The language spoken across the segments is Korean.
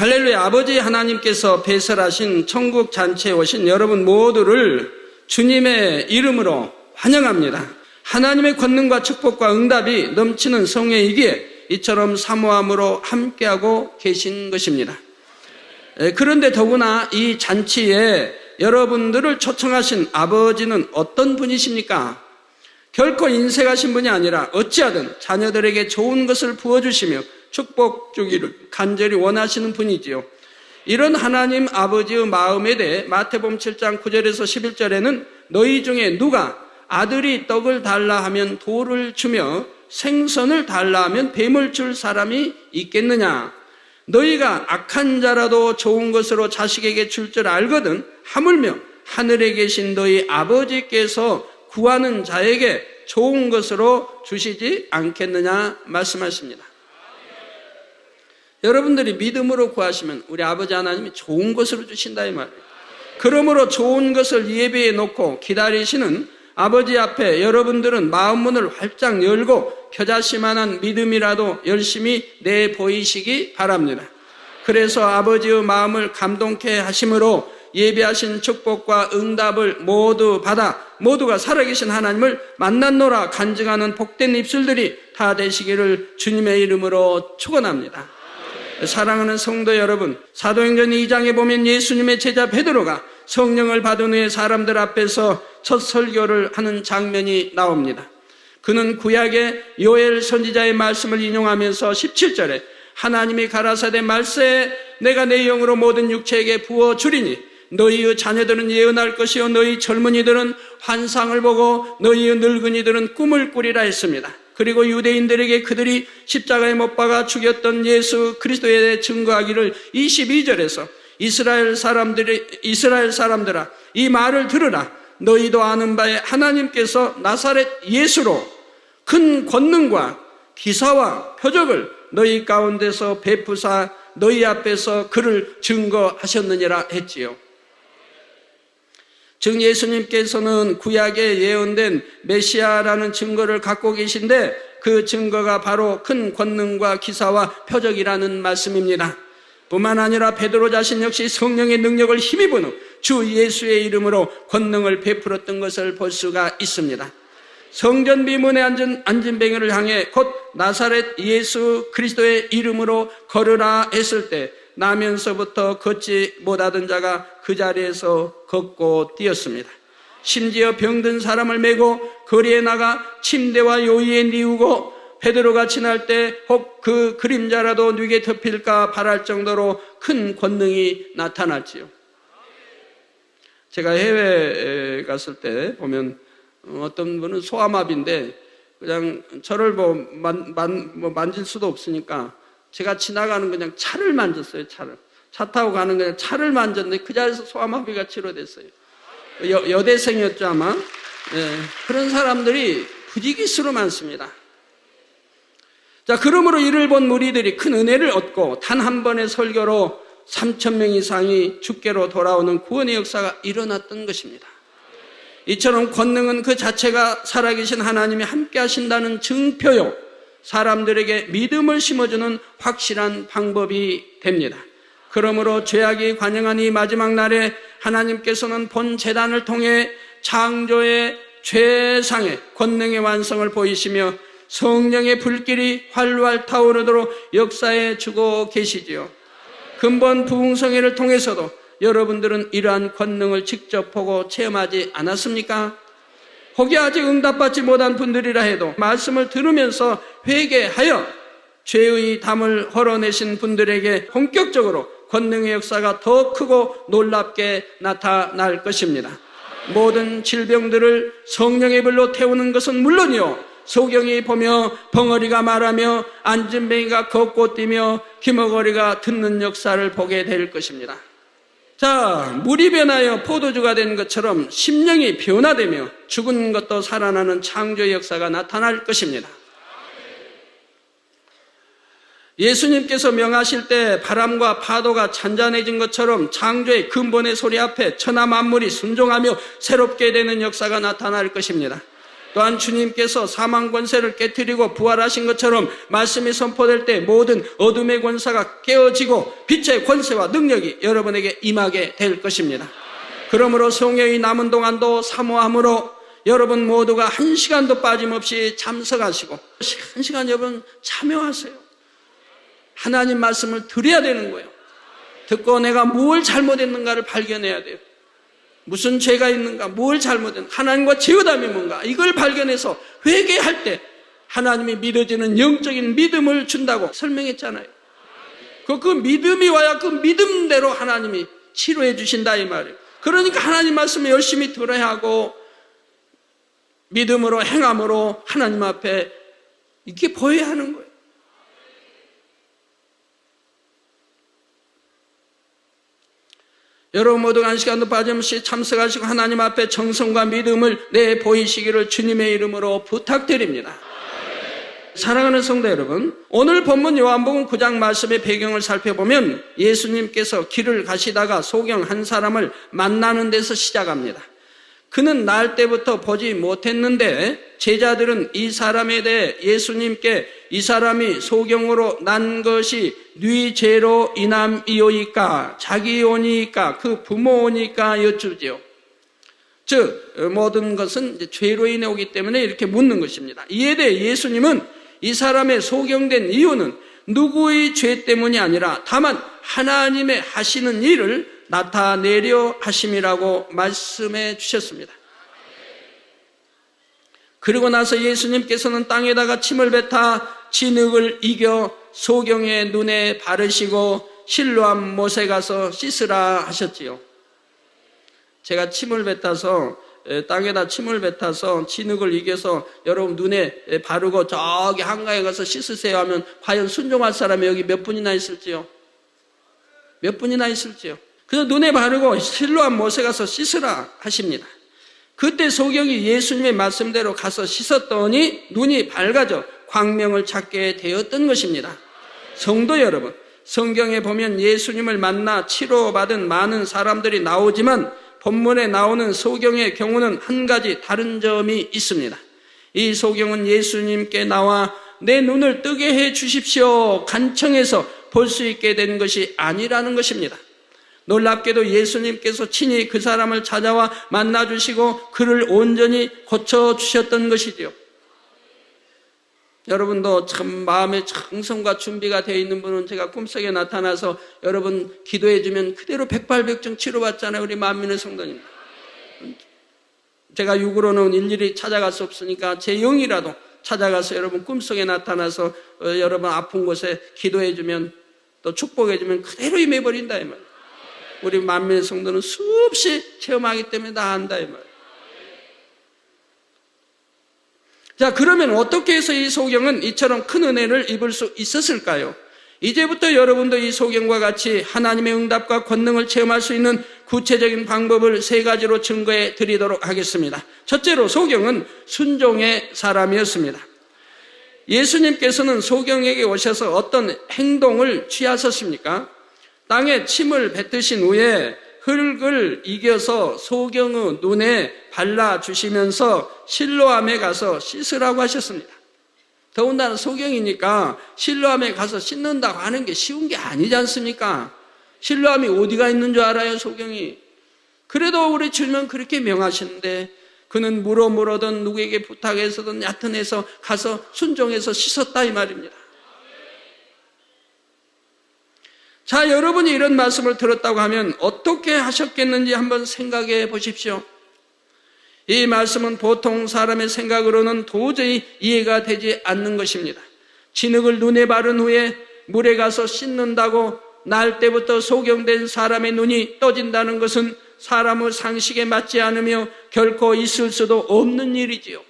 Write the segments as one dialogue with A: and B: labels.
A: 할렐루야. 아버지 하나님께서 배설하신 천국 잔치에 오신 여러분 모두를 주님의 이름으로 환영합니다. 하나님의 권능과 축복과 응답이 넘치는 성회이기에 이처럼 사모함으로 함께하고 계신 것입니다. 그런데 더구나 이 잔치에 여러분들을 초청하신 아버지는 어떤 분이십니까? 결코 인색하신 분이 아니라 어찌하든 자녀들에게 좋은 것을 부어주시며 축복 주기를 간절히 원하시는 분이지요. 이런 하나님 아버지의 마음에 대해 마태복음 7장 9절에서 11절에는 너희 중에 누가 아들이 떡을 달라 하면 돌을 주며 생선을 달라 하면 뱀을 줄 사람이 있겠느냐? 너희가 악한 자라도 좋은 것으로 자식에게 줄 줄 알거든 하물며 하늘에 계신 너희 아버지께서 구하는 자에게 좋은 것으로 주시지 않겠느냐 말씀하십니다. 여러분들이 믿음으로 구하시면 우리 아버지 하나님이 좋은 것으로 주신다 이 말이에요. 그러므로 좋은 것을 예배해 놓고 기다리시는 아버지 앞에 여러분들은 마음문을 활짝 열고 겨자씨만한 믿음이라도 열심히 내보이시기 바랍니다. 그래서 아버지의 마음을 감동케 하심으로 예배하신 축복과 응답을 모두 받아 모두가 살아계신 하나님을 만났노라 간증하는 복된 입술들이 다 되시기를 주님의 이름으로 축원합니다. 사랑하는 성도 여러분, 사도행전 2장에 보면 예수님의 제자 베드로가 성령을 받은 후에 사람들 앞에서 첫 설교를 하는 장면이 나옵니다. 그는 구약의 요엘 선지자의 말씀을 인용하면서 17절에 하나님이 가라사대 말세에 내가 내 영으로 모든 육체에게 부어주리니 너희의 자녀들은 예언할 것이요 너희 젊은이들은 환상을 보고 너희의 늙은이들은 꿈을 꾸리라 했습니다. 그리고 유대인들에게 그들이 십자가에 못 박아 죽였던 예수 그리스도에 대해 증거하기를 22절에서 이스라엘 사람들아 이 말을 들으라. 너희도 아는 바에 하나님께서 나사렛 예수로 큰 권능과 기사와 표적을 너희 가운데서 베푸사 너희 앞에서 그를 증거하셨느니라 했지요. 즉 예수님께서는 구약에 예언된 메시아라는 증거를 갖고 계신데 그 증거가 바로 큰 권능과 기사와 표적이라는 말씀입니다. 뿐만 아니라 베드로 자신 역시 성령의 능력을 힘입은 후 주 예수의 이름으로 권능을 베풀었던 것을 볼 수가 있습니다. 성전 비문에 앉은 뱅이를 향해 곧 나사렛 예수 그리스도의 이름으로 걸으라 했을 때 나면서부터 걷지 못하던 자가 그 자리에서 걷고 뛰었습니다. 심지어 병든 사람을 메고 거리에 나가 침대와 요의에 뉘우고 베드로가 지날 때 혹 그 그림자라도 뉘게 덮일까 바랄 정도로 큰 권능이 나타났지요. 제가 해외에 갔을 때 보면 어떤 분은 소아마비인데 그냥 저를 만질 수도 없으니까 제가 지나가는 그냥 차를 만졌어요. 차 타고 가는 그냥 차를 만졌는데 그 자리에서 소아마비가 치료됐어요. 여대생이었죠 아마. 네, 그런 사람들이 부지기수로 많습니다. 자, 그러므로 이를 본 무리들이 큰 은혜를 얻고 단 한 번의 설교로 3,000명 이상이 주께로 돌아오는 구원의 역사가 일어났던 것입니다. 이처럼 권능은 그 자체가 살아계신 하나님이 함께 하신다는 증표요, 사람들에게 믿음을 심어주는 확실한 방법이 됩니다. 그러므로 죄악이 관영한 이 마지막 날에 하나님께서는 본 제단을 통해 창조의 최상의 권능의 완성을 보이시며 성령의 불길이 활활 타오르도록 역사해 주고 계시지요. 근본 부흥성회를 통해서도 여러분들은 이러한 권능을 직접 보고 체험하지 않았습니까? 혹이 아직 응답받지 못한 분들이라 해도 말씀을 들으면서 회개하여 죄의 담을 헐어내신 분들에게 본격적으로 권능의 역사가 더 크고 놀랍게 나타날 것입니다. 모든 질병들을 성령의 불로 태우는 것은 물론이요, 소경이 보며 벙어리가 말하며 안진뱅이가 걷고 뛰며 기머거리가 듣는 역사를 보게 될 것입니다. 자, 물이 변하여 포도주가 된 것처럼 심령이 변화되며 죽은 것도 살아나는 창조의 역사가 나타날 것입니다. 예수님께서 명하실 때 바람과 파도가 잔잔해진 것처럼 창조의 근본의 소리 앞에 천하 만물이 순종하며 새롭게 되는 역사가 나타날 것입니다. 또한 주님께서 사망 권세를 깨뜨리고 부활하신 것처럼 말씀이 선포될 때 모든 어둠의 권세가 깨어지고 빛의 권세와 능력이 여러분에게 임하게 될 것입니다. 그러므로 성령이 남은 동안도 사모함으로 여러분 모두가 한 시간도 빠짐없이 참석하시고 한 시간 여러분 참여하세요. 하나님 말씀을 들어야 되는 거예요. 듣고 내가 뭘 잘못했는가를 발견해야 돼요. 무슨 죄가 있는가, 뭘 잘못했는가, 하나님과 제어담이 뭔가, 이걸 발견해서 회개할 때 하나님이 믿어지는 영적인 믿음을 준다고 설명했잖아요. 그 믿음이 와야 그 믿음대로 하나님이 치료해 주신다 이 말이에요. 그러니까 하나님 말씀을 열심히 들어야 하고 믿음으로 행함으로 하나님 앞에 이렇게 보여야 하는 거예요. 여러분 모두가 한 시간도 빠짐없이 참석하시고 하나님 앞에 정성과 믿음을 내보이시기를 주님의 이름으로 부탁드립니다. 사랑하는 성도 여러분, 오늘 본문 요한복음 9장 말씀의 배경을 살펴보면 예수님께서 길을 가시다가 소경 한 사람을 만나는 데서 시작합니다. 그는 날 때부터 보지 못했는데 제자들은 이 사람에 대해 예수님께 이 사람이 소경으로 난 것이 네 죄로 인함이오이까 자기 오니까 그 부모 오니까 여쭈지요. 즉 모든 것은 이제 죄로 인해 오기 때문에 이렇게 묻는 것입니다. 이에 대해 예수님은 이 사람의 소경된 이유는 누구의 죄 때문이 아니라 다만 하나님의 하시는 일을 나타내려 하심이라고 말씀해 주셨습니다. 그리고 나서 예수님께서는 땅에다가 침을 뱉어 진흙을 이겨 소경의 눈에 바르시고 실로암 못에 가서 씻으라 하셨지요. 제가 침을 뱉어서 땅에다 침을 뱉어서 진흙을 이겨서 여러분 눈에 바르고 저기 한가에 가서 씻으세요 하면 과연 순종할 사람이 여기 몇 분이나 있을지요? 몇 분이나 있을지요? 그래서 눈에 바르고 실로암 못에 가서 씻으라 하십니다. 그때 소경이 예수님의 말씀대로 가서 씻었더니 눈이 밝아져 광명을 찾게 되었던 것입니다. 성도 여러분, 성경에 보면 예수님을 만나 치료받은 많은 사람들이 나오지만 본문에 나오는 소경의 경우는 한 가지 다른 점이 있습니다. 이 소경은 예수님께 나와 내 눈을 뜨게 해 주십시오 간청해서 볼 수 있게 된 것이 아니라는 것입니다. 놀랍게도 예수님께서 친히 그 사람을 찾아와 만나주시고 그를 온전히 고쳐주셨던 것이지요. 여러분도 참 마음의 정성과 준비가 되어 있는 분은 제가 꿈속에 나타나서 여러분 기도해주면 그대로 백발백중 치료받잖아요. 우리 만민의 성도님. 제가 육으로는 일일이 찾아갈 수 없으니까 제 영이라도 찾아가서 여러분 꿈속에 나타나서 여러분 아픈 곳에 기도해주면 또 축복해주면 그대로 임해버린다 이 말이에요. 우리 만민의 성도는 수없이 체험하기 때문에 다 안다 이 말이에요. 자, 그러면 어떻게 해서 이 소경은 이처럼 큰 은혜를 입을 수 있었을까요? 이제부터 여러분도 이 소경과 같이 하나님의 응답과 권능을 체험할 수 있는 구체적인 방법을 세 가지로 증거해 드리도록 하겠습니다. 첫째로 소경은 순종의 사람이었습니다. 예수님께서는 소경에게 오셔서 어떤 행동을 취하셨습니까? 땅에 침을 뱉으신 후에 흙을 이겨서 소경의 눈에 발라주시면서 실로암에 가서 씻으라고 하셨습니다. 더군다나 소경이니까 실로암에 가서 씻는다고 하는 게 쉬운 게 아니지 않습니까? 실로암이 어디가 있는 줄 알아요, 소경이? 그래도 우리 주님은 그렇게 명하시는데 그는 물어든 누구에게 부탁해서든 얕은 해서 가서 순종해서 씻었다 이 말입니다. 자, 여러분이 이런 말씀을 들었다고 하면 어떻게 하셨겠는지 한번 생각해 보십시오. 이 말씀은 보통 사람의 생각으로는 도저히 이해가 되지 않는 것입니다. 진흙을 눈에 바른 후에 물에 가서 씻는다고 날 때부터 소경된 사람의 눈이 떠진다는 것은 사람의 상식에 맞지 않으며 결코 있을 수도 없는 일이지요.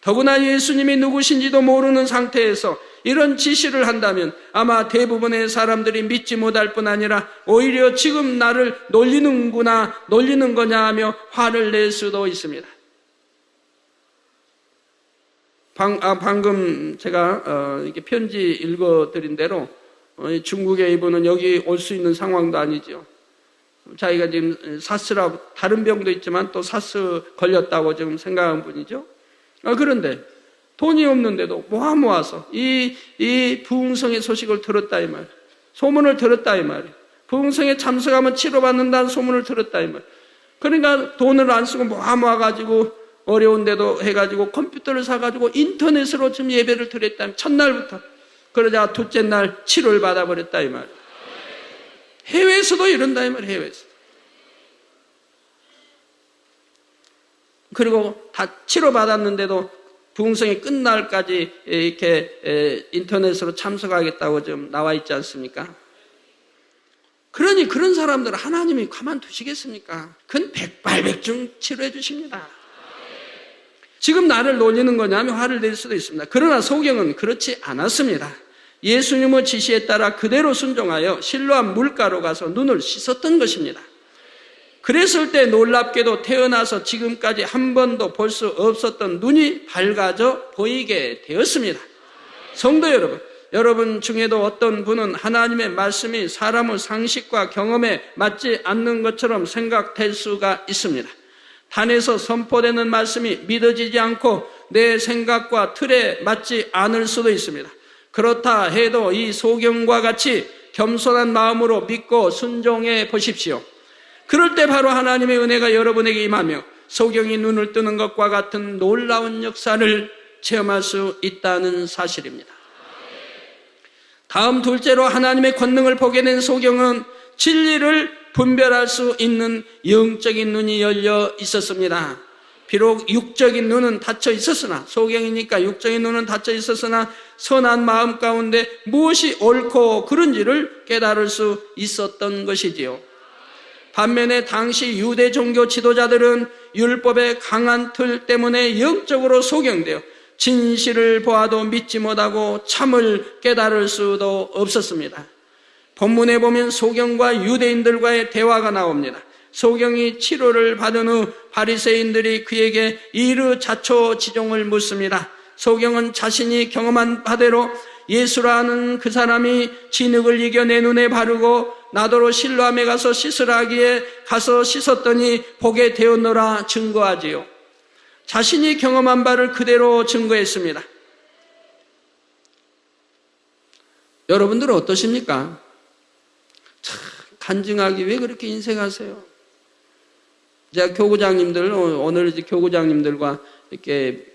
A: 더구나 예수님이 누구신지도 모르는 상태에서 이런 지시를 한다면 아마 대부분의 사람들이 믿지 못할 뿐 아니라 오히려 지금 나를 놀리는 거냐 하며 화를 낼 수도 있습니다. 방금 제가 이렇게 편지 읽어드린 대로 중국에 이분은 여기 올 수 있는 상황도 아니죠. 자기가 지금 사스라고 다른 병도 있지만 또 사스 걸렸다고 지금 생각한 분이죠. 그런데 돈이 없는데도 모아서 이 부흥성의 소식을 들었다 이 말, 소문을 들었다 이 말이에요. 부흥성에 참석하면 치료받는다는 소문을 들었다 이 말. 그러니까 돈을 안 쓰고 모아가지고 어려운데도 해가지고 컴퓨터를 사가지고 인터넷으로 지금 예배를 드렸다. 첫날부터. 그러자 둘째 날 치료를 받아버렸다 이 말. 해외에서도 이런다 이 말. 해외에서. 그리고 다 치료받았는데도 부흥성이 끝날까지 이렇게 인터넷으로 참석하겠다고 좀 나와 있지 않습니까? 그러니 그런 사람들을 하나님이 가만두시겠습니까? 그건 백발백중 치료해 주십니다. 지금 나를 놀리는 거냐면 화를 낼 수도 있습니다. 그러나 소경은 그렇지 않았습니다. 예수님의 지시에 따라 그대로 순종하여 실로암 물가로 가서 눈을 씻었던 것입니다. 그랬을 때 놀랍게도 태어나서 지금까지 한 번도 볼 수 없었던 눈이 밝아져 보이게 되었습니다. 성도 여러분, 여러분 중에도 어떤 분은 하나님의 말씀이 사람의 상식과 경험에 맞지 않는 것처럼 생각될 수가 있습니다. 단에서 선포되는 말씀이 믿어지지 않고 내 생각과 틀에 맞지 않을 수도 있습니다. 그렇다 해도 이 소경과 같이 겸손한 마음으로 믿고 순종해 보십시오. 그럴 때 바로 하나님의 은혜가 여러분에게 임하며 소경이 눈을 뜨는 것과 같은 놀라운 역사를 체험할 수 있다는 사실입니다. 다음 둘째로 하나님의 권능을 보게 된 소경은 진리를 분별할 수 있는 영적인 눈이 열려 있었습니다. 비록 육적인 눈은 닫혀 있었으나, 소경이니까 육적인 눈은 닫혀 있었으나 선한 마음 가운데 무엇이 옳고 그른지를 깨달을 수 있었던 것이지요. 반면에 당시 유대 종교 지도자들은 율법의 강한 틀 때문에 영적으로 소경되어 진실을 보아도 믿지 못하고 참을 깨달을 수도 없었습니다. 본문에 보면 소경과 유대인들과의 대화가 나옵니다. 소경이 치료를 받은 후 바리새인들이 그에게 이르자초지종을 묻습니다. 소경은 자신이 경험한 바대로 예수라는 그 사람이 진흙을 이겨 내 눈에 바르고 나더러 실로암에 가서 씻으라 하기에 가서 씻었더니 보게 되었노라 증거하지요. 자신이 경험한 바를 그대로 증거했습니다. 여러분들은 어떠십니까? 참 간증하기 왜 그렇게 인색하세요? 제가 교구장님들, 오늘 이제 교구장님들과 이렇게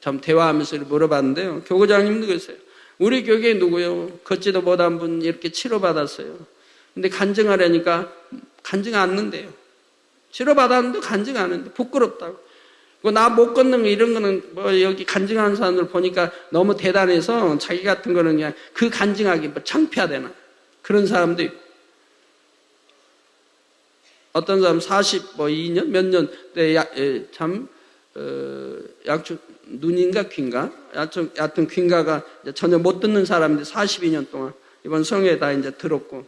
A: 참 대화하면서 물어봤는데요. 교구장님도 그랬어요. 우리 교회에 누구요? 걷지도 못한 분 이렇게 치료받았어요. 근데 간증하려니까 간증 않는데요. 치료받았는데 간증 안 하는데 부끄럽다고. 나 못 걷는 거 이런 거는 뭐 여기 간증하는 사람들 보니까 너무 대단해서 자기 같은 거는 그냥 그 간증하기 뭐 창피하대나. 그런 사람도 있고. 어떤 사람 42년 몇 년 약간 눈인가 귀인가? 여하튼 귀인가가 전혀 못 듣는 사람인데 42년 동안 이번 성회에 다 이제 들었고.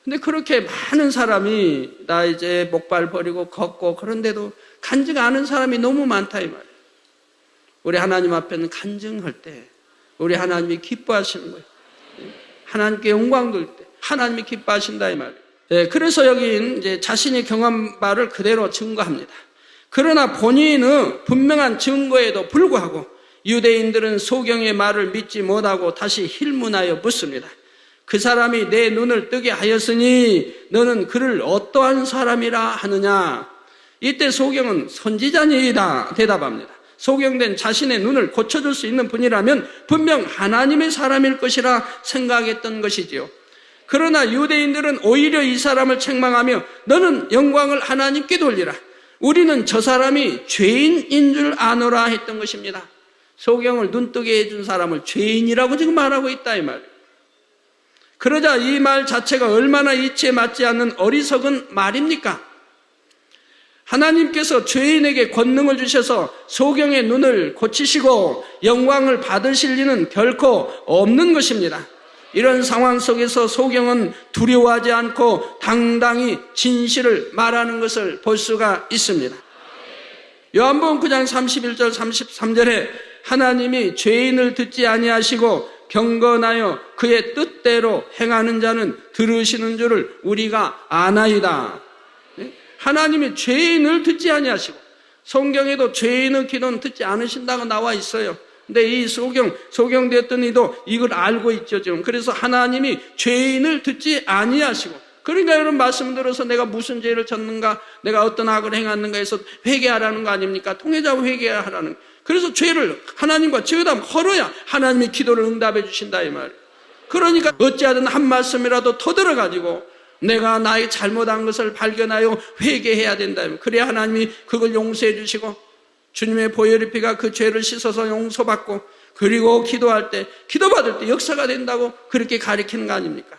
A: 근데 그렇게 많은 사람이 나 이제 목발 버리고 걷고 그런데도 간증 안 하는 사람이 너무 많다 이 말이에요. 우리 하나님 앞에는 간증할 때 우리 하나님이 기뻐하시는 거예요. 하나님께 영광 돌 때 하나님이 기뻐하신다 이 말이에요. 네, 그래서 여긴 이제 자신이 경험한 바를 그대로 증거합니다. 그러나 본인은 분명한 증거에도 불구하고 유대인들은 소경의 말을 믿지 못하고 다시 힐문하여 묻습니다. 그 사람이 내 눈을 뜨게 하였으니 너는 그를 어떠한 사람이라 하느냐? 이때 소경은 선지자니이다 대답합니다. 소경된 자신의 눈을 고쳐줄 수 있는 분이라면 분명 하나님의 사람일 것이라 생각했던 것이지요. 그러나 유대인들은 오히려 이 사람을 책망하며 너는 영광을 하나님께 돌리라. 우리는 저 사람이 죄인인 줄 아노라 했던 것입니다. 소경을 눈뜨게 해준 사람을 죄인이라고 지금 말하고 있다 이 말이에요. 그러자 이 말 자체가 얼마나 이치에 맞지 않는 어리석은 말입니까? 하나님께서 죄인에게 권능을 주셔서 소경의 눈을 고치시고 영광을 받으실 리는 결코 없는 것입니다. 이런 상황 속에서 소경은 두려워하지 않고 당당히 진실을 말하는 것을 볼 수가 있습니다. 요한복음 9장 31절 33절에 하나님이 죄인을 듣지 아니하시고 경건하여 그의 뜻대로 행하는 자는 들으시는 줄을 우리가 아나이다. 하나님이 죄인을 듣지 아니하시고 성경에도 죄인의 기도는 듣지 않으신다고 나와 있어요. 근데 이 소경되었던 이도 이걸 알고 있죠, 지금. 그래서 하나님이 죄인을 듣지 아니하시고, 그러니까 이런 말씀 들어서 내가 무슨 죄를 졌는가, 내가 어떤 악을 행했는가 해서 회개하라는 거 아닙니까? 통회자고 회개하라는. 그래서 죄를 하나님과 죄담 헐어야 하나님이 기도를 응답해 주신다 이 말이에요. 그러니까 어찌하든 한 말씀이라도 터들어가지고 내가 나의 잘못한 것을 발견하여 회개해야 된다. 그래야 하나님이 그걸 용서해 주시고 주님의 보혈의 피가 그 죄를 씻어서 용서받고, 그리고 기도할 때, 기도받을 때 역사가 된다고 그렇게 가리키는 거 아닙니까?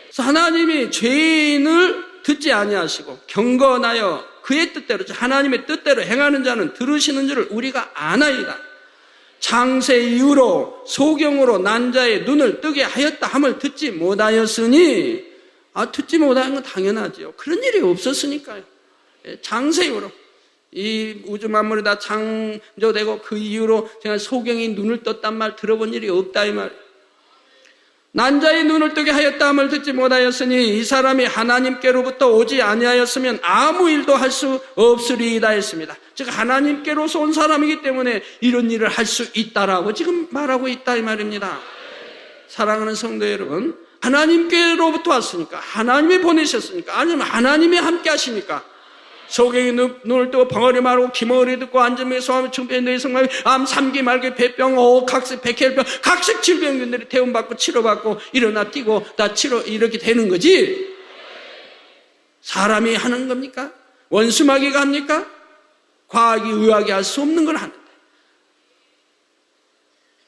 A: 그래서 하나님이 죄인을 듣지 아니하시고 경건하여 그의 뜻대로, 하나님의 뜻대로 행하는 자는 들으시는 줄을 우리가 아나이다. 창세 이후로 소경으로 난 자의 눈을 뜨게 하였다 함을 듣지 못하였으니, 듣지 못하는 건 당연하죠. 그런 일이 없었으니까요. 창세 이후로 이 우주 만물이 다 창조되고 그 이후로 제가 소경이 눈을 떴단 말 들어본 일이 없다 이 말이에요. 난 자의 눈을 뜨게 하였다 함을 듣지 못하였으니 이 사람이 하나님께로부터 오지 아니하였으면 아무 일도 할 수 없으리이다 했습니다. 즉 하나님께로서 온 사람이기 때문에 이런 일을 할 수 있다라고 지금 말하고 있다 이 말입니다. 사랑하는 성도 여러분, 하나님께로부터 왔으니까, 하나님이 보내셨으니까, 아니면 하나님이 함께 하시니까, 소경이 눈을 뜨고 벙어리 마르고 기머리 듣고 안전병에 소하며 중병에 성마비 암 3기 말기 배병 각색 백혈병 각색 질병들이 태움받고 치료받고 일어나 뛰고 다 치료 이렇게 되는 거지. 사람이 하는 겁니까? 원수마귀가 합니까? 과학이 의학이 할 수 없는 걸 하는데,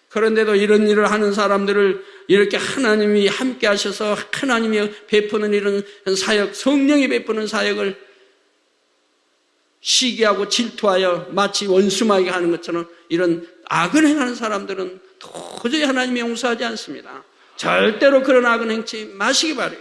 A: 그런데도 이런 일을 하는 사람들을 이렇게 하나님이 함께 하셔서 하나님이 베푸는 이런 사역, 성령이 베푸는 사역을 시기하고 질투하여 마치 원수마귀가 하는 것처럼 이런 악을 행하는 사람들은 도저히 하나님이 용서하지 않습니다. 절대로 그런 악은 행치 마시기 바라요.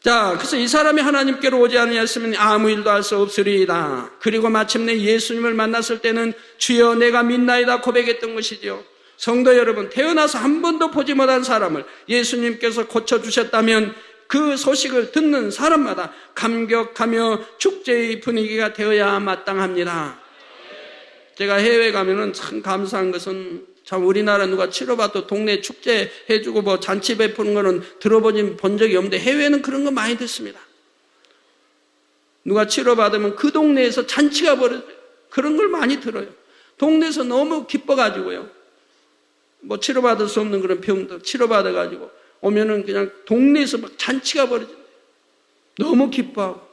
A: 자, 그래서 이 사람이 하나님께로 오지 아니하였으면 아무 일도 할 수 없으리이다. 그리고 마침내 예수님을 만났을 때는 주여 내가 믿나이다 고백했던 것이죠. 성도 여러분, 태어나서 한 번도 보지 못한 사람을 예수님께서 고쳐주셨다면 그 소식을 듣는 사람마다 감격하며 축제의 분위기가 되어야 마땅합니다. 제가 해외 가면은 참 감사한 것은, 참 우리나라 누가 치료받도 동네 축제 해주고 뭐 잔치 베푸는 거는 본 적이 없는데 해외는 그런 거 많이 듣습니다. 누가 치료받으면 그 동네에서 잔치가 벌어져요. 그런 걸 많이 들어요. 동네에서 너무 기뻐가지고요. 뭐 치료받을 수 없는 그런 병도 치료받아가지고 오면은 그냥 동네에서 막 잔치가 벌어져요. 너무 기뻐하고.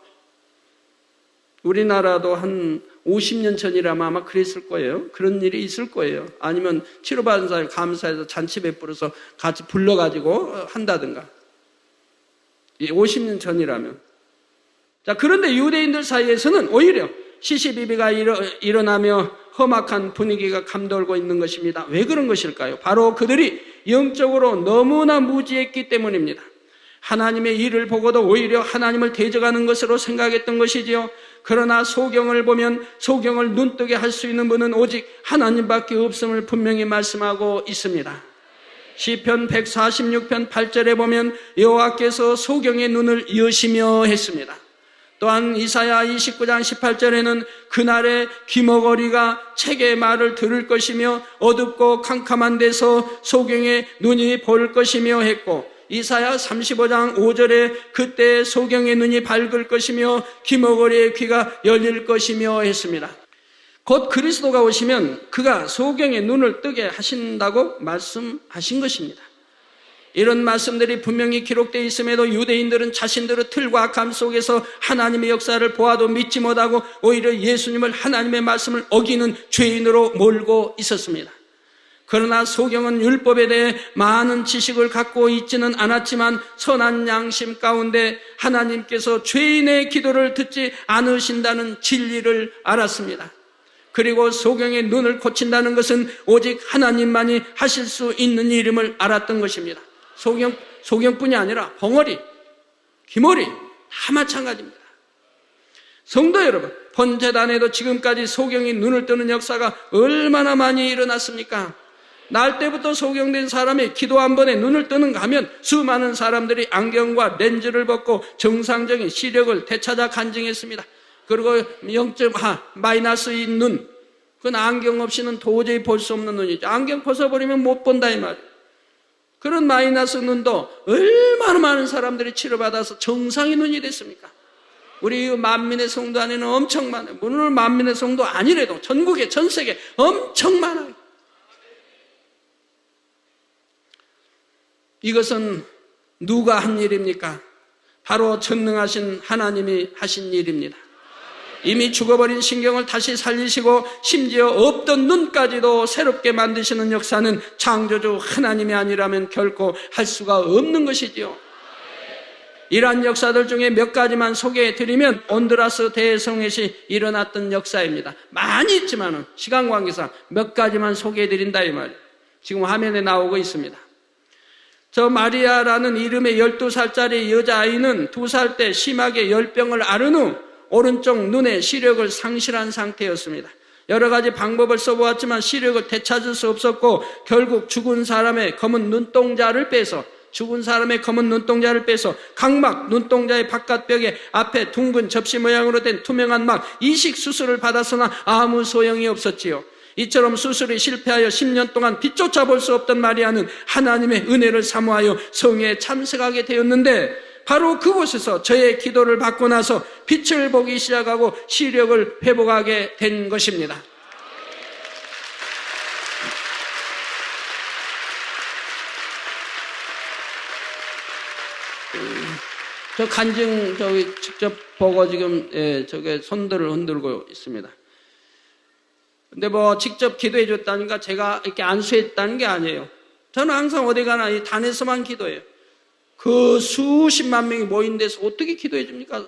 A: 우리나라도 한 50년 전이라면 아마 그랬을 거예요. 그런 일이 있을 거예요. 아니면 치료받은 사람이 감사해서 잔치 베풀어서 같이 불러가지고 한다든가. 50년 전이라면. 자, 그런데 유대인들 사이에서는 오히려 시시비비가 일어나며 험악한 분위기가 감돌고 있는 것입니다. 왜 그런 것일까요? 바로 그들이 영적으로 너무나 무지했기 때문입니다. 하나님의 일을 보고도 오히려 하나님을 대적하는 것으로 생각했던 것이지요. 그러나 소경을 보면 소경을 눈뜨게 할 수 있는 분은 오직 하나님밖에 없음을 분명히 말씀하고 있습니다. 시편 146편 8절에 보면 여호와께서 소경의 눈을 여시며 했습니다. 또한 이사야 29장 18절에는 그날에 귀머거리가 책의 말을 들을 것이며 어둡고 캄캄한 데서 소경의 눈이 볼 것이며 했고, 이사야 35장 5절에 그때 소경의 눈이 밝을 것이며 귀머거리의 귀가 열릴 것이며 했습니다. 곧 그리스도가 오시면 그가 소경의 눈을 뜨게 하신다고 말씀하신 것입니다. 이런 말씀들이 분명히 기록되어 있음에도 유대인들은 자신들의 틀과 악함 속에서 하나님의 역사를 보아도 믿지 못하고 오히려 예수님을, 하나님의 말씀을 어기는 죄인으로 몰고 있었습니다. 그러나 소경은 율법에 대해 많은 지식을 갖고 있지는 않았지만 선한 양심 가운데 하나님께서 죄인의 기도를 듣지 않으신다는 진리를 알았습니다. 그리고 소경의 눈을 고친다는 것은 오직 하나님만이 하실 수 있는 일임을 알았던 것입니다. 소경뿐이 아니라 벙어리, 기머리 다 마찬가지입니다. 성도 여러분, 본재단에도 지금까지 소경이 눈을 뜨는 역사가 얼마나 많이 일어났습니까? 날 때부터 소경된 사람이 기도 한 번에 눈을 뜨는가 하면 수많은 사람들이 안경과 렌즈를 벗고 정상적인 시력을 되찾아 간증했습니다. 그리고 0.5 마이너스인 눈, 그건 안경 없이는 도저히 볼 수 없는 눈이죠. 안경 벗어버리면 못 본다 이 말이에요. 그런 마이너스 눈도 얼마나 많은 사람들이 치료받아서 정상의 눈이 됐습니까? 우리 만민의 성도 안에는 엄청 많아요. 물론 만민의 성도 아니래도 전국에 전 세계 엄청 많아요. 이것은 누가 한 일입니까? 바로 전능하신 하나님이 하신 일입니다. 이미 죽어버린 신경을 다시 살리시고 심지어 없던 눈까지도 새롭게 만드시는 역사는 창조주 하나님이 아니라면 결코 할 수가 없는 것이지요. 이러한 역사들 중에 몇 가지만 소개해드리면 온두라스 대성회시 일어났던 역사입니다. 많이 있지만 시간 관계상 몇 가지만 소개해드린다 이 말이에요. 지금 화면에 나오고 있습니다. 저 마리아라는 이름의 12살짜리 여자아이는 2살 때 심하게 열병을 앓은 후 오른쪽 눈의 시력을 상실한 상태였습니다. 여러 가지 방법을 써보았지만 시력을 되찾을 수 없었고 결국 죽은 사람의 검은 눈동자를 빼서 각막 눈동자의 바깥벽에 앞에 둥근 접시 모양으로 된 투명한 막 이식 수술을 받았으나 아무 소용이 없었지요. 이처럼 수술이 실패하여 10년 동안 빛조차 볼 수 없던 마리아는 하나님의 은혜를 사모하여 성회에 참석하게 되었는데 바로 그곳에서 저의 기도를 받고 나서 빛을 보기 시작하고 시력을 회복하게 된 것입니다. 저 간증 직접 보고 지금 저게 손들을 흔들고 있습니다. 근데 직접 기도해 줬다니까 제가 이렇게 안수했다는 게 아니에요. 저는 항상 어디 가나 이 단에서만 기도해요. 그 수십만 명이 모인 데서 어떻게 기도해 줍니까?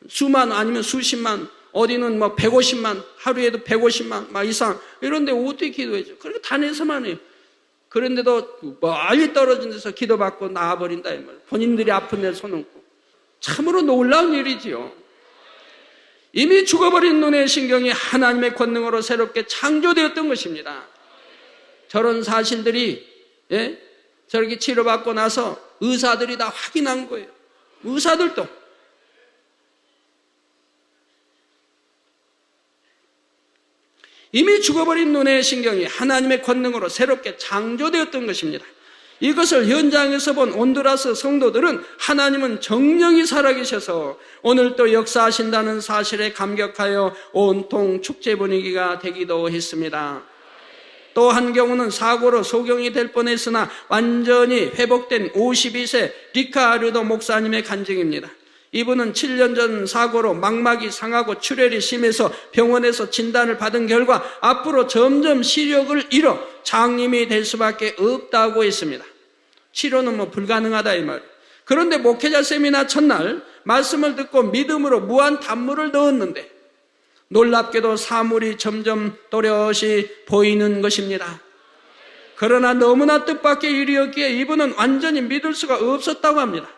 A: 수만 아니면 수십만, 어디는 150만, 하루에도 150만 이상 이런데 어떻게 기도해 줘? 그러니까 단에서만 해요. 그런데도 멀리 떨어진 데서 기도받고 나와버린다 이 말이에요. 본인들이 아픈 데 손 얹고. 참으로 놀라운 일이지요. 이미 죽어버린 눈의 신경이 하나님의 권능으로 새롭게 창조되었던 것입니다. 저런 사실들이 저렇게 치료받고 나서 의사들이 다 확인한 거예요. 의사들도. 이미 죽어버린 눈의 신경이 하나님의 권능으로 새롭게 창조되었던 것입니다. 이것을 현장에서 본 온두라스 성도들은 하나님은 정령이 살아계셔서 오늘도 역사하신다는 사실에 감격하여 온통 축제 분위기가 되기도 했습니다. 또 한 경우는 사고로 소경이 될 뻔했으나 완전히 회복된 52세 리카르도 목사님의 간증입니다. 이분은 7년 전 사고로 망막이 상하고 출혈이 심해서 병원에서 진단을 받은 결과 앞으로 점점 시력을 잃어 장님이 될 수밖에 없다고 했습니다. 치료는 불가능하다 이 말이에요. 그런데 목회자 세미나 첫날 말씀을 듣고 믿음으로 무한 단물을 넣었는데 놀랍게도 사물이 점점 또렷이 보이는 것입니다. 그러나 너무나 뜻밖의 일이었기에 이분은 완전히 믿을 수가 없었다고 합니다.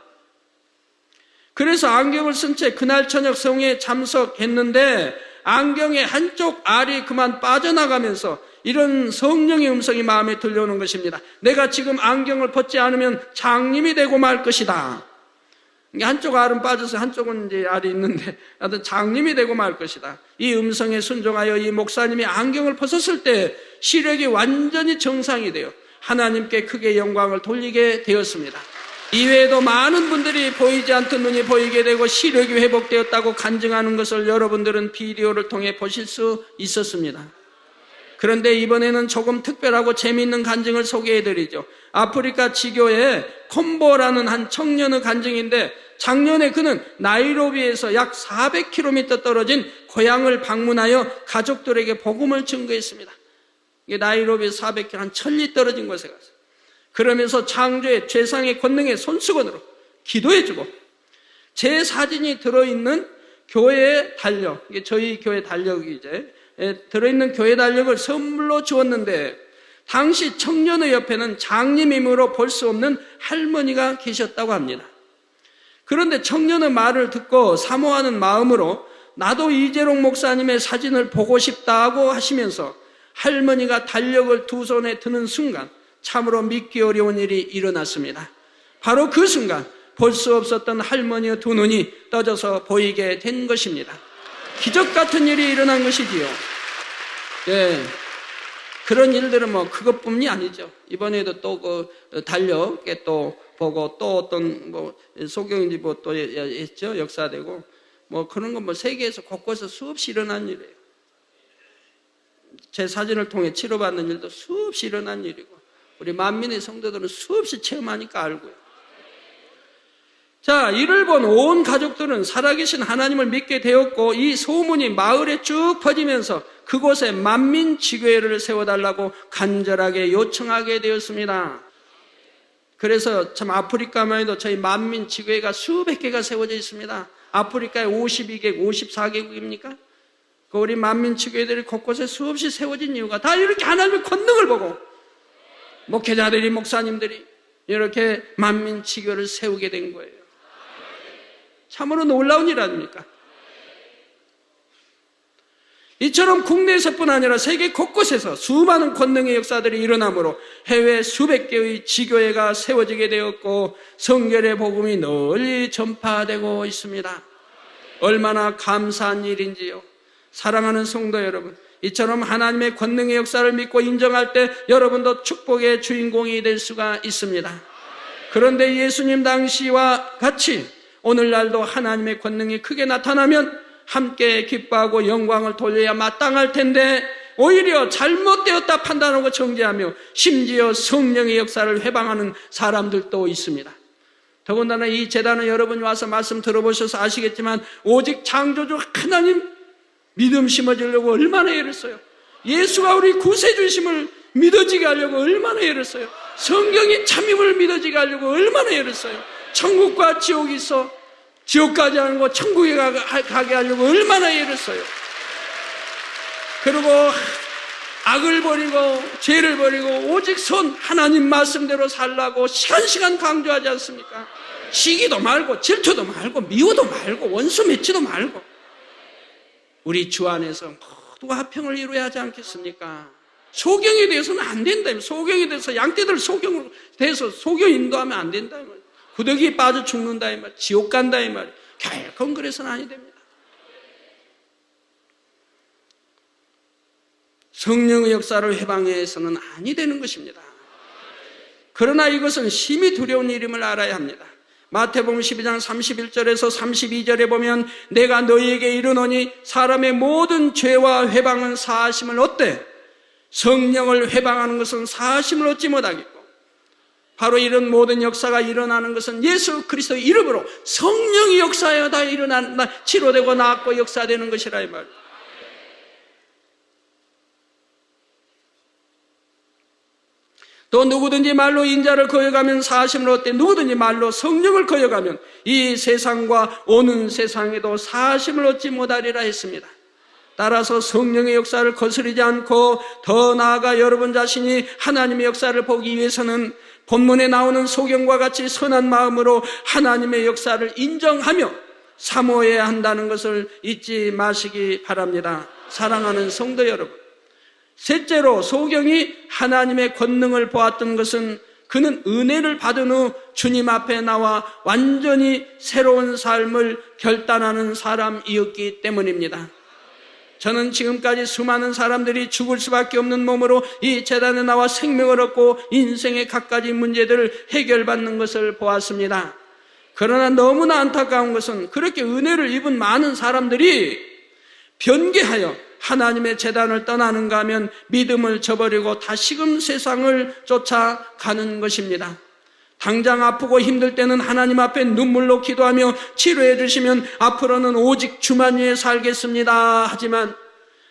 A: 그래서 안경을 쓴 채 그날 저녁 성회에 참석했는데 안경의 한쪽 알이 그만 빠져나가면서 이런 성령의 음성이 마음에 들려오는 것입니다. 내가 지금 안경을 벗지 않으면 장님이 되고 말 것이다. 한쪽 알은 빠져서 한쪽은 이제 알이 있는데 하여튼 장님이 되고 말 것이다. 이 음성에 순종하여 이 목사님이 안경을 벗었을 때 시력이 완전히 정상이 되어 하나님께 크게 영광을 돌리게 되었습니다. 이외에도 많은 분들이 보이지 않던 눈이 보이게 되고 시력이 회복되었다고 간증하는 것을 여러분들은 비디오를 통해 보실 수 있었습니다. 그런데 이번에는 조금 특별하고 재미있는 간증을 소개해드리죠. 아프리카 지교의 콤보라는 한 청년의 간증인데 작년에 그는 나이로비에서 약 400km 떨어진 고향을 방문하여 가족들에게 복음을 증거했습니다. 이게 나이로비에서 400km, 한 1000리 떨어진 곳에 가서 그러면서 창조의 최상의 권능의 손수건으로 기도해주고 제 사진이 들어있는 교회의 달력, 이게 저희 교회 달력이 이제 들어있는 교회 달력을 선물로 주었는데 당시 청년의 옆에는 장님임으로 볼 수 없는 할머니가 계셨다고 합니다. 그런데 청년의 말을 듣고 사모하는 마음으로 나도 이재롱 목사님의 사진을 보고 싶다고 하시면서 할머니가 달력을 두 손에 드는 순간 참으로 믿기 어려운 일이 일어났습니다. 바로 그 순간 볼 수 없었던 할머니의 두 눈이 떠져서 보이게 된 것입니다. 기적 같은 일이 일어난 것이지요. 네. 그런 일들은 뭐 그것뿐이 아니죠. 이번에도 또 그 달력에 또 보고 또 어떤 뭐 소경인지 뭐 또 했죠. 역사되고 뭐 그런 건 뭐 세계에서 곳곳에서 수없이 일어난 일이에요. 제 사진을 통해 치료받는 일도 수없이 일어난 일이고 우리 만민의 성도들은 수없이 체험하니까 알고요. 자, 이를 본 온 가족들은 살아계신 하나님을 믿게 되었고 이 소문이 마을에 쭉 퍼지면서 그곳에 만민지교회를 세워달라고 간절하게 요청하게 되었습니다. 그래서 참 아프리카만 해도 저희 만민지교회가 수백 개가 세워져 있습니다. 아프리카에 52개, 54개국입니까? 우리 만민지교회들이 곳곳에 수없이 세워진 이유가 다 이렇게 하나님의 권능을 보고 목회자들이, 목사님들이 이렇게 만민지교를 세우게 된 거예요. 참으로 놀라운 일 아닙니까? 이처럼 국내에서뿐 아니라 세계 곳곳에서 수많은 권능의 역사들이 일어나므로 해외 수백 개의 지교회가 세워지게 되었고 성결의 복음이 널리 전파되고 있습니다. 얼마나 감사한 일인지요. 사랑하는 성도 여러분, 이처럼 하나님의 권능의 역사를 믿고 인정할 때 여러분도 축복의 주인공이 될 수가 있습니다. 그런데 예수님 당시와 같이 오늘날도 하나님의 권능이 크게 나타나면 함께 기뻐하고 영광을 돌려야 마땅할 텐데 오히려 잘못되었다 판단하고 정죄하며 심지어 성령의 역사를 회방하는 사람들도 있습니다. 더군다나 이 재단은 여러분이 와서 말씀 들어보셔서 아시겠지만 오직 창조주 하나님 믿음 심어주려고 얼마나 애를 써요. 예수가 우리 구세주심을 믿어지게 하려고 얼마나 애를 써요. 성경의 참임을 믿어지게 하려고 얼마나 애를 써요. 천국과 지옥이 있어 지옥 가지 않고 천국에 가게 하려고 얼마나 애를 써요. 그리고 악을 버리고 죄를 버리고 오직 하나님 말씀대로 살라고 시간 강조하지 않습니까? 시기도 말고 질투도 말고 미워도 말고 원수 맺지도 말고 우리 주 안에서 모두가 화평을 이루어야 하지 않겠습니까? 소경에 대해서는 안 된다. 소경에 대해서 양떼들 소경으로 대해서 소경 인도하면 안 된다. 구더기에 빠져 죽는다 이 말, 지옥 간다 이 말. 결코 그래서는 아니 됩니다. 성령의 역사를 회방해서는 아니 되는 것입니다. 그러나 이것은 심히 두려운 일임을 알아야 합니다. 마태복음 12장 31절에서 32절에 보면 내가 너희에게 이르노니 사람의 모든 죄와 회방은 사하심을 얻되 성령을 회방하는 것은 사하심을 얻지 못하겠고 바로 이런 모든 역사가 일어나는 것은 예수 그리스도의 이름으로 성령의 역사에 다 일어난다. 치료되고 낫고 역사되는 것이라 이 말이에요. 또 누구든지 말로 인자를 거역하면 사하심을 얻되 누구든지 말로 성령을 거역하면 이 세상과 오는 세상에도 사하심을 얻지 못하리라 했습니다. 따라서 성령의 역사를 거스르지 않고 더 나아가 여러분 자신이 하나님의 역사를 보기 위해서는 본문에 나오는 소경과 같이 선한 마음으로 하나님의 역사를 인정하며 사모해야 한다는 것을 잊지 마시기 바랍니다. 사랑하는 성도 여러분, 셋째로 소경이 하나님의 권능을 보았던 것은 그는 은혜를 받은 후 주님 앞에 나와 완전히 새로운 삶을 결단하는 사람이었기 때문입니다. 저는 지금까지 수많은 사람들이 죽을 수밖에 없는 몸으로 이 재단에 나와 생명을 얻고 인생의 갖가지 문제들을 해결받는 것을 보았습니다. 그러나 너무나 안타까운 것은 그렇게 은혜를 입은 많은 사람들이 변개하여 하나님의 재단을 떠나는가 하면 믿음을 저버리고 다시금 세상을 쫓아가는 것입니다. 당장 아프고 힘들 때는 하나님 앞에 눈물로 기도하며 치료해 주시면 앞으로는 오직 주만 위해 살겠습니다. 하지만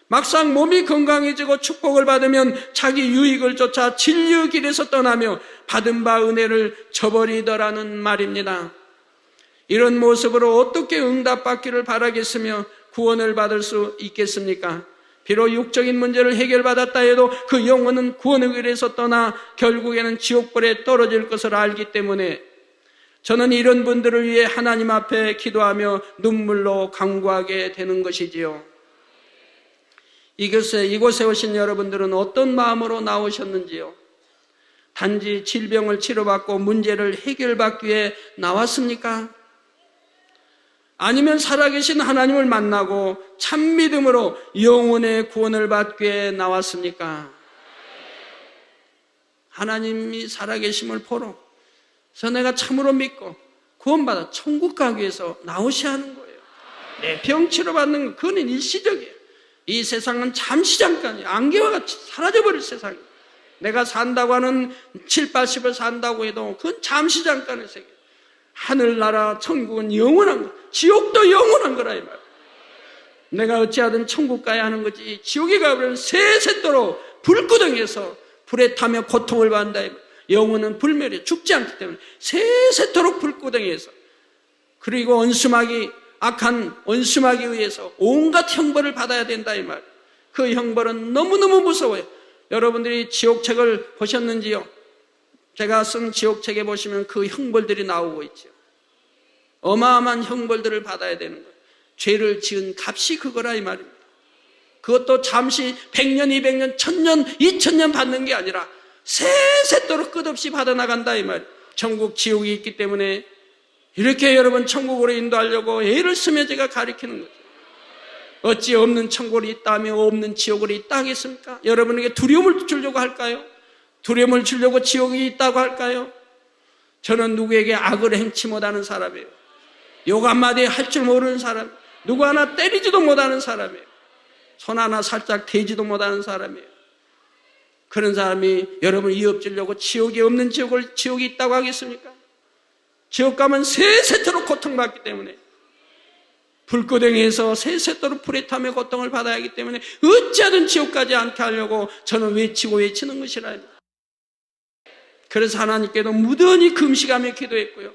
A: 막상 몸이 건강해지고 축복을 받으면 자기 유익을 쫓아 진리의 길에서 떠나며 받은 바 은혜를 저버리더라는 말입니다. 이런 모습으로 어떻게 응답받기를 바라겠으며 구원을 받을 수 있겠습니까? 비록 육적인 문제를 해결받았다 해도 그 영혼은 구원의 길에서 떠나 결국에는 지옥불에 떨어질 것을 알기 때문에 저는 이런 분들을 위해 하나님 앞에 기도하며 눈물로 간구하게 되는 것이지요. 이곳에 오신 여러분들은 어떤 마음으로 나오셨는지요? 단지 질병을 치료받고 문제를 해결받기 위해 나왔습니까? 아니면 살아계신 하나님을 만나고 참 믿음으로 영혼의 구원을 받기 위해 나왔습니까? 하나님이 살아계심을 보러 그래서 내가 참으로 믿고 구원받아 천국 가기 위해서 나오셔야 하는 거예요. 내 병 치료받는 건 그건 일시적이에요. 이 세상은 잠시 잠깐이에요. 안개와 같이 사라져버릴 세상이에요. 내가 산다고 하는 7, 80을 산다고 해도 그건 잠시 잠깐의 세계예요. 하늘나라 천국은 영원한 거, 지옥도 영원한 거라 이 말이에요. 내가 어찌하든 천국 가야 하는 거지 지옥에 가버리면 세세토록 불구덩이에서 불에 타며 고통을 받는다 이 말이에요. 영혼은 불멸해 죽지 않기 때문에 세세토록 불구덩이에서 그리고 악한 원수마귀에 의해서 온갖 형벌을 받아야 된다 이 말이에요. 그 형벌은 너무너무 무서워요. 여러분들이 지옥책을 보셨는지요? 제가 쓴 지옥책에 보시면 그 형벌들이 나오고 있죠. 어마어마한 형벌들을 받아야 되는 거예요. 죄를 지은 값이 그거라 이 말입니다. 그것도 잠시 100년, 200년, 1000년, 2000년 받는 게 아니라 세세토록 끝없이 받아나간다 이 말이에요. 천국, 지옥이 있기 때문에 이렇게 여러분 천국으로 인도하려고 애를 쓰며 제가 가르치는 거죠. 어찌 없는 천국이 있다며 없는 지옥이 있다 하겠습니까? 여러분에게 두려움을 주려고 할까요? 두려움을 주려고 지옥이 있다고 할까요? 저는 누구에게 악을 행치 못하는 사람이에요. 욕 한마디 할 줄 모르는 사람, 누구 하나 때리지도 못하는 사람이에요. 손 하나 살짝 대지도 못하는 사람이에요. 그런 사람이 여러분을 이업주려고 지옥이 없는 지옥이 있다고 하겠습니까? 지옥 가면 세세토록 고통받기 때문에 불구덩이에서 세세토록 불에 타며 고통을 받아야 하기 때문에 어찌하든 지옥 가지 않게 하려고 저는 외치는 것이라. 그래서 하나님께도 무던히 금식하며 기도했고요.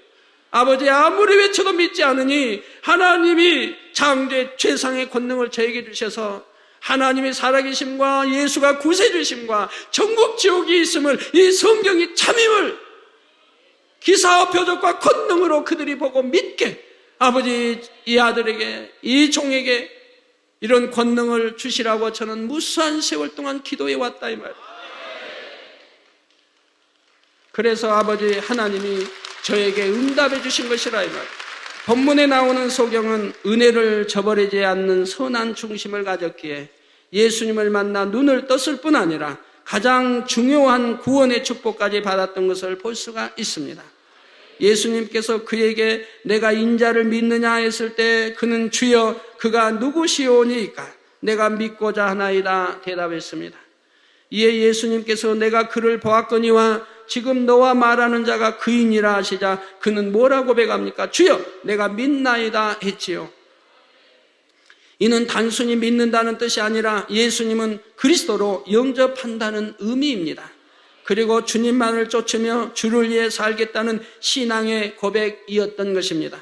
A: 아버지 아무리 외쳐도 믿지 않으니 하나님이 창조의 최상의 권능을 저에게 주셔서 하나님의 살아계심과 예수가 구세주심과 천국 지옥이 있음을 이 성경이 참임을 기사와 표적과 권능으로 그들이 보고 믿게 아버지 이 아들에게 이 종에게 이런 권능을 주시라고 저는 무수한 세월 동안 기도해 왔다 이 말이에요. 그래서 아버지 하나님이 저에게 응답해 주신 것이라 이 말이에요. 본문에 나오는 소경은 은혜를 저버리지 않는 선한 중심을 가졌기에 예수님을 만나 눈을 떴을 뿐 아니라 가장 중요한 구원의 축복까지 받았던 것을 볼 수가 있습니다. 예수님께서 그에게 내가 인자를 믿느냐 했을 때 그는 주여 그가 누구시오니까 내가 믿고자 하나이다 대답했습니다. 이에 예수님께서 내가 그를 보았거니와 지금 너와 말하는 자가 그이니라 하시자 그는 뭐라고 고백합니까? 주여 내가 믿나이다 했지요. 이는 단순히 믿는다는 뜻이 아니라 예수님은 그리스도로 영접한다는 의미입니다. 그리고 주님만을 쫓으며 주를 위해 살겠다는 신앙의 고백이었던 것입니다.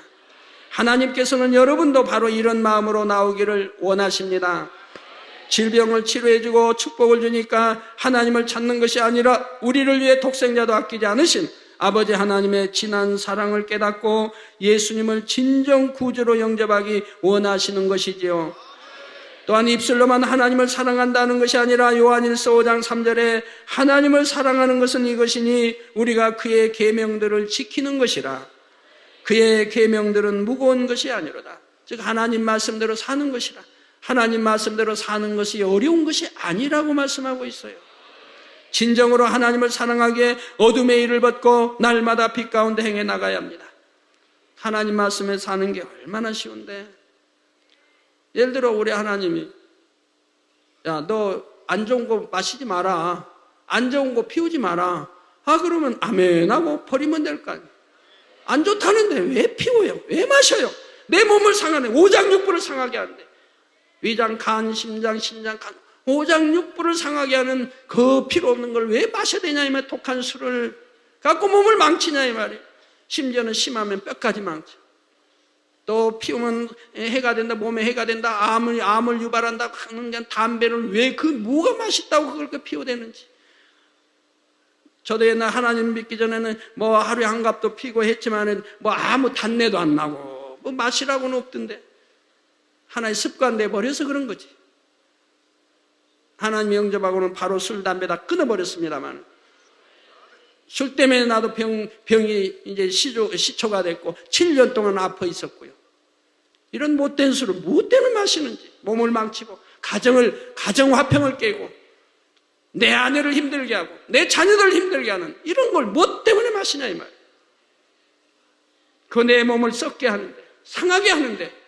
A: 하나님께서는 여러분도 바로 이런 마음으로 나오기를 원하십니다. 질병을 치료해주고 축복을 주니까 하나님을 찾는 것이 아니라 우리를 위해 독생자도 아끼지 않으신 아버지 하나님의 진한 사랑을 깨닫고 예수님을 진정 구주로 영접하기 원하시는 것이지요. 또한 입술로만 하나님을 사랑한다는 것이 아니라 요한일서 5장 3절에 하나님을 사랑하는 것은 이것이니 우리가 그의 계명들을 지키는 것이라. 그의 계명들은 무거운 것이 아니로다. 즉 하나님 말씀대로 사는 것이라. 하나님 말씀대로 사는 것이 어려운 것이 아니라고 말씀하고 있어요. 진정으로 하나님을 사랑하기에 어둠의 일을 벗고 날마다 빛 가운데 행해 나가야 합니다. 하나님 말씀에 사는 게 얼마나 쉬운데. 예를 들어 우리 하나님이 야, 너 안 좋은 거 마시지 마라. 안 좋은 거 피우지 마라. 그러면 아멘 하고 버리면 될 거 아니에요. 안 좋다는데 왜 피워요? 왜 마셔요? 내 몸을 상하네. 오장육부를 상하게 하는데 위장, 간, 심장, 신장, 간 오장육부를 상하게 하는 그 필요 없는 걸 왜 마셔야 되냐 이 말이에요. 독한 술을 갖고 몸을 망치냐 이 말이에요. 심지어는 심하면 뼈까지 망쳐. 또 피우면 해가 된다, 몸에 해가 된다, 암을 유발한다 하는 담배를 왜 그 뭐가 맛있다고 그걸 피워대는지. 저도 옛날 하나님 믿기 전에는 뭐 하루에 한 갑도 피고 했지만은 뭐 아무 단내도 안 나고 뭐 마시라고는 없던데 하나의 습관 돼 버려서 그런 거지. 하나님 영접하고는 바로 술, 담배 다 끊어버렸습니다만, 술 때문에 나도 병이 이제 시초가 됐고 7년 동안 아파 있었고요. 이런 못된 술을 무엇 때문에 마시는지, 몸을 망치고 가정 화평을 깨고 내 아내를 힘들게 하고 내 자녀들을 힘들게 하는 이런 걸 무엇 때문에 마시냐 이 말이에요. 그 내 몸을 썩게 하는데, 상하게 하는데,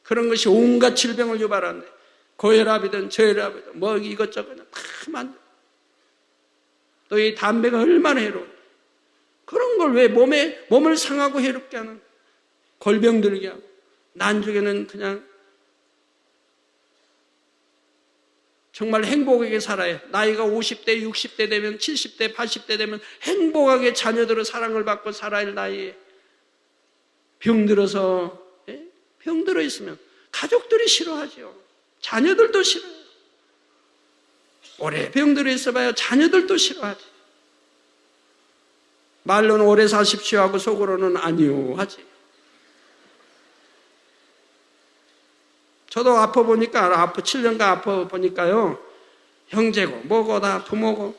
A: 그런 것이 온갖 질병을 유발하는데, 고혈압이든 저혈압이든 뭐 이것저것 다 만들어. 또 이 담배가 얼마나 해로워. 그런 걸 왜 몸을 상하고 해롭게 하는, 골병 들게 하고, 나중에는 그냥 정말 행복하게 살아요. 나이가 50대, 60대 되면, 70대, 80대 되면 행복하게 자녀들의 사랑을 받고 살아야 할 나이에 병들어 있으면 가족들이 싫어하죠. 자녀들도 싫어요. 오래 병들어 있어봐야 자녀들도 싫어하지. 말로는 오래 사십시오 하고 속으로는 아니요 하지. 저도 아파 보니까, 7년간 아파 보니까요, 형제고 뭐고 다 부모고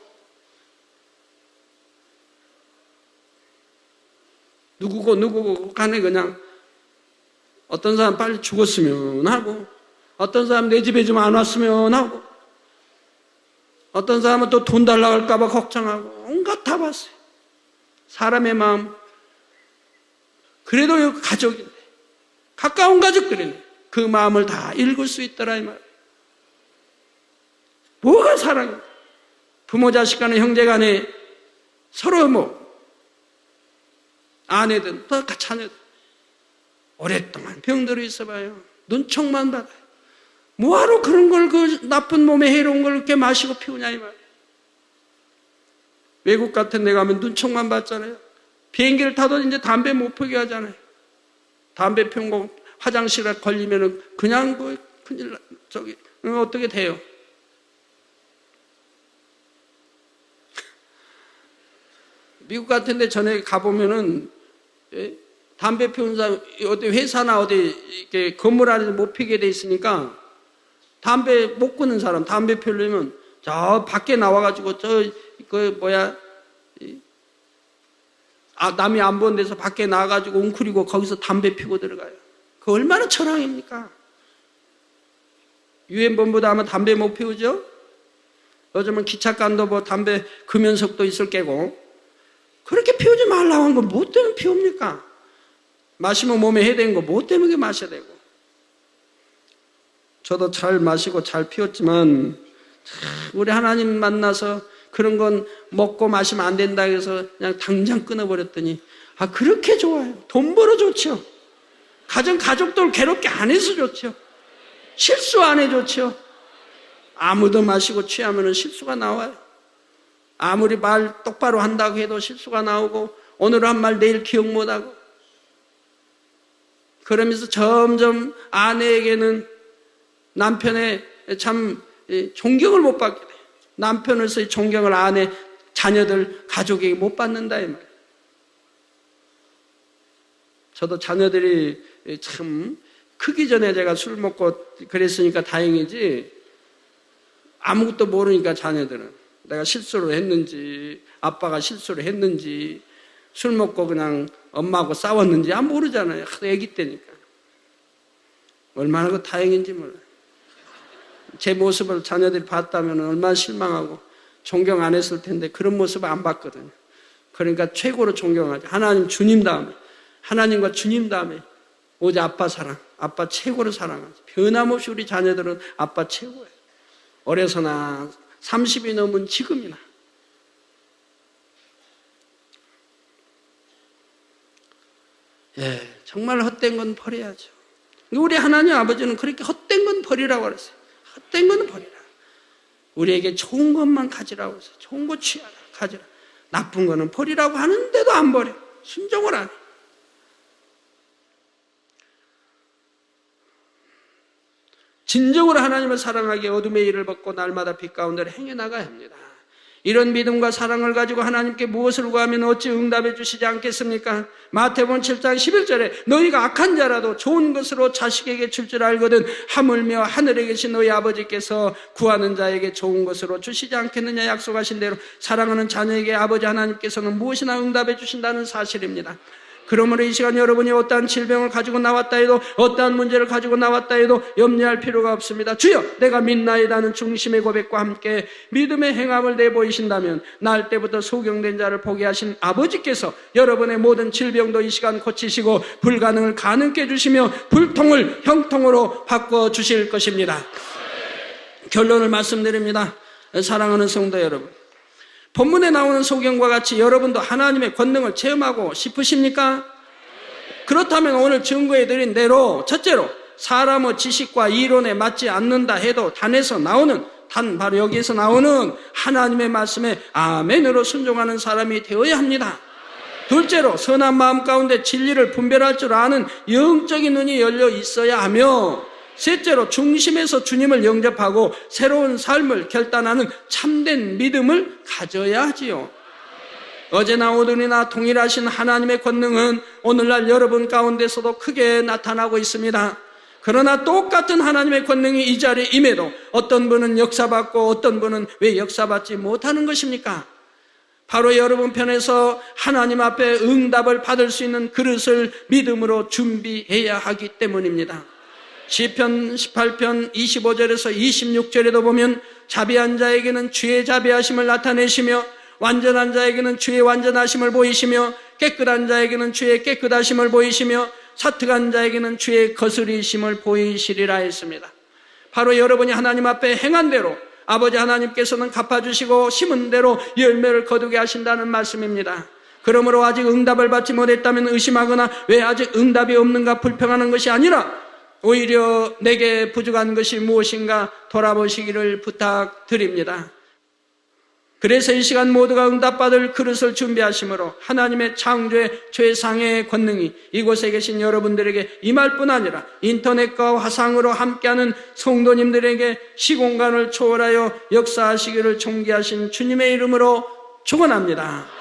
A: 누구고 간에 그냥 어떤 사람 빨리 죽었으면 하고, 어떤 사람 내 집에 좀 안 왔으면 하고, 어떤 사람은 또 돈 달라고 할까봐 걱정하고, 온갖 다 봤어요. 사람의 마음. 그래도 가족인데, 가까운 가족들인데 그 마음을 다 읽을 수 있더라 이 말. 뭐가 사랑이야? 부모 자식 간에, 형제 간에 서로 아내든 또 자녀든 오랫동안 병들어 있어봐요. 눈총만 받아요. 뭐하러 그런 걸, 그 나쁜 몸에 해로운 걸 이렇게 마시고 피우냐 이 말이에요. 외국 같은 데 가면 눈총만 받잖아요. 비행기를 타도 이제 담배 못 피우게 하잖아요. 담배 피우고 화장실에 걸리면은 그냥 큰일 어떻게 돼요? 미국 같은 데 전에 가보면은, 담배 피우는 사람, 어디 회사나 어디 이렇게 건물 안에서 못 피게 돼 있으니까, 담배 못 끊는 사람, 담배 피우려면 저 밖에 나와가지고 남이 안 보는 데서 밖에 나와가지고 웅크리고 거기서 담배 피고 들어가요. 그 얼마나 천황입니까? 유엔본부도 아마 담배 못 피우죠? 요즘은 기차간도 뭐 담배 금연석도 있을 게고, 그렇게 피우지 말라고 한 거 뭐 때문에 피웁니까? 마시면 몸에 해대는 거 뭐 때문에 마셔야 되고. 저도 잘 마시고 잘 피웠지만, 우리 하나님 만나서 그런 건 먹고 마시면 안 된다 해서 그냥 당장 끊어버렸더니, 그렇게 좋아요. 돈 벌어 좋죠. 가족들 괴롭게 안 해서 좋죠. 실수 안 해 좋죠. 아무도 마시고 취하면 실수가 나와요. 아무리 말 똑바로 한다고 해도 실수가 나오고, 오늘 한 말 내일 기억 못하고, 그러면서 점점 아내에게는 남편의 참 존경을 못 받게 돼요. 남편으로서의 존경을 아내, 자녀들, 가족에게 못 받는다 이 말이에요. 저도 자녀들이 참 크기 전에 제가 술 먹고 그랬으니까 다행이지, 아무것도 모르니까 자녀들은 내가 실수를 했는지, 아빠가 실수를 했는지, 술 먹고 그냥 엄마하고 싸웠는지 모르잖아요. 애기 때니까. 얼마나 그 다행인지 몰라요. 제 모습을 자녀들이 봤다면 얼마나 실망하고 존경 안 했을 텐데 그런 모습을 안 봤거든요. 그러니까 최고로 존경하죠. 하나님 주님 다음에, 하나님과 주님 다음에 오직 아빠 사랑, 아빠 최고로 사랑하죠. 변함없이 우리 자녀들은 아빠 최고예요. 어려서나 30이 넘은 지금이나. 정말 헛된 건 버려야죠. 우리 하나님 아버지는 그렇게 헛된 건 버리라고 그랬어요. 헛된 건 버리라. 우리에게 좋은 것만 가지라고 했어요. 좋은 거 취하라, 가지라. 나쁜 거는 버리라고 하는데도 안 버려. 순종을 안 해. 진정으로 하나님을 사랑하기에 어둠의 일을 벗고 날마다 빛 가운데를 행해 나가야 합니다. 이런 믿음과 사랑을 가지고 하나님께 무엇을 구하면 어찌 응답해 주시지 않겠습니까? 마태복음 7장 11절에 너희가 악한 자라도 좋은 것으로 자식에게 줄 줄 알거든 하물며 하늘에 계신 너희 아버지께서 구하는 자에게 좋은 것으로 주시지 않겠느냐 약속하신 대로 사랑하는 자녀에게 아버지 하나님께서는 무엇이나 응답해 주신다는 사실입니다. 그러므로 이 시간 여러분이 어떠한 질병을 가지고 나왔다 해도 어떠한 문제를 가지고 나왔다 해도 염려할 필요가 없습니다. 주여 내가 믿나이다는 중심의 고백과 함께 믿음의 행함을 내보이신다면 날 때부터 소경된 자를 보게 하신 아버지께서 여러분의 모든 질병도 이 시간 고치시고 불가능을 가능케 해주시며 불통을 형통으로 바꿔주실 것입니다. 결론을 말씀드립니다. 사랑하는 성도 여러분, 본문에 나오는 소경과 같이 여러분도 하나님의 권능을 체험하고 싶으십니까? 그렇다면 오늘 증거해드린 대로 첫째로 사람의 지식과 이론에 맞지 않는다 해도 단에서 나오는 바로 여기에서 나오는 하나님의 말씀에 아멘으로 순종하는 사람이 되어야 합니다. 둘째로 선한 마음 가운데 진리를 분별할 줄 아는 영적인 눈이 열려 있어야 하며 셋째로 중심에서 주님을 영접하고 새로운 삶을 결단하는 참된 믿음을 가져야 하지요. 어제나 오늘이나 동일하신 하나님의 권능은 오늘날 여러분 가운데서도 크게 나타나고 있습니다. 그러나 똑같은 하나님의 권능이 이 자리에 임해도 어떤 분은 역사받고 어떤 분은 왜 역사받지 못하는 것입니까? 바로 여러분 편에서 하나님 앞에 응답을 받을 수 있는 그릇을 믿음으로 준비해야 하기 때문입니다. 시편 18편 25절에서 26절에도 보면 자비한 자에게는 주의 자비하심을 나타내시며 완전한 자에게는 주의 완전하심을 보이시며 깨끗한 자에게는 주의 깨끗하심을 보이시며 사특한 자에게는 주의 거스리심을 보이시리라 했습니다. 바로 여러분이 하나님 앞에 행한 대로 아버지 하나님께서는 갚아주시고 심은 대로 열매를 거두게 하신다는 말씀입니다. 그러므로 아직 응답을 받지 못했다면 의심하거나 왜 아직 응답이 없는가 불평하는 것이 아니라 오히려 내게 부족한 것이 무엇인가 돌아보시기를 부탁드립니다. 그래서 이 시간 모두가 응답받을 그릇을 준비하심으로 하나님의 창조의 최상의 권능이 이곳에 계신 여러분들에게 임할 뿐 아니라 인터넷과 화상으로 함께하는 성도님들에게 시공간을 초월하여 역사하시기를 존귀하신 주님의 이름으로 축원합니다.